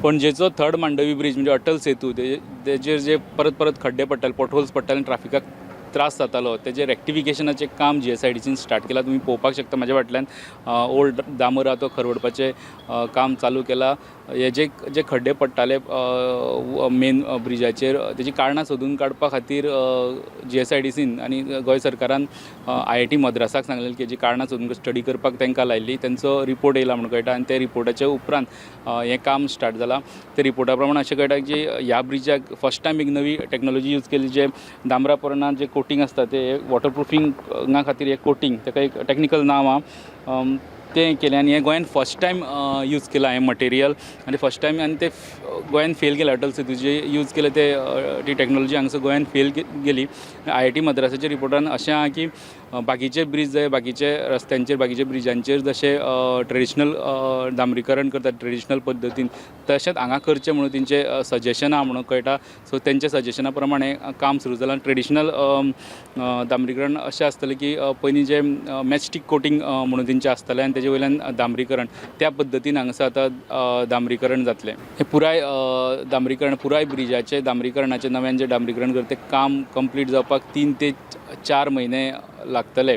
पणजेचो third Mandvi bridge म्हणजे अटल सेतू तेजेर जे परत परत खड्डे पडटाले, पॉटहोल्स पडटाले आनी ट्राफिकाक त्रास जातालो, तेजे रेक्टिफिकेशनाचें काम GSIDCन स्टार्ट केलां. तुम्ही पळोवपाक शकता म्हाज्या फाटल्यान ओल्ड दामोर आहा तो खरवडपाचें काम चालू केलां. हे जे खड्डे पडटाले मेन ब्रिजाचेर, तेजी कारणां सोदून काडपा खातीर GSIDCन आनी गोंय सरकारान IIT मद्रासाक सांगलेलें की हेजी कारणां सोदून स्टडी करपाक तांकां लायिल्ली. तांचो रिपोर्ट येयला म्हणून कळटा आनी त्या रिपोर्टाच्या उपरांत हें काम स्टार्ट जालां. त्या रिपोर्टा प्रमाण अशें कळटा की ह्या ब्रिजाक फर्स्ट टायम एक नवी टॅक्नॉलॉजी यूज केली, जे डांबरा पोरणान जे कोटिंग आसता ते वॉटरप्रुफिंगा खातीर एक कोटिंग, ताका एक टॅक्निकल नांव आहा, तें केलें आनी हें गोंयान फर्स्ट टायम यूज केलां हें मटेरियल. आनी फर्स्ट टायम आनी ते गोंयान फेल गेलें. अटल सेतू जे यूज केलें ते ती टॅक्नॉलॉजी हांगासर गोंयान फेल गेली. IIT मद्रासाच्या रिपोर्टान अशें आहा की बाकीचे ब्रिज जाय, बाकीचे रस्त्यांचेर, बाकीचे ब्रिजांचेर जशें ट्रेडिशनल डांबरीकरण करतात ट्रेडिशनल पद्दतीन, तशेंच हांगा करचें म्हणून तेंचें सजेशन आहा म्हणून कळटा. सो तेंच्या सजेशना प्रमाणे काम सुरू जालां. ट्रेडिशनल डांबरीकरण अशें आसतलें की पयलीं जे मॅचस्टीक कोटिंग म्हणून तेंचें आसतलें आनी तेजे वयल्यान डांबरीकरण त्या पद्दतीन हांगासर आतां डांबरीकरण जातलें. हें पुराय डांबरीकरण, पुराय ब्रिजाचें डांबरीकरणाचें नव्यान जें डांबरीकरण करता तें काम कंप्लीट जावपाक 3 ते 4 म्हयने लागतले.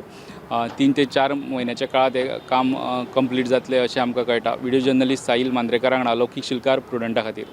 3 ते 4 म्हयन्याच्या काळात हें काम कंप्लीट जातलें अशें आमकां कळटा. व्हिडिओ जर्नलिस्ट साहील मांद्रेकार वांगडा लौकीक शिलकार, प्रुडंटा खातीर.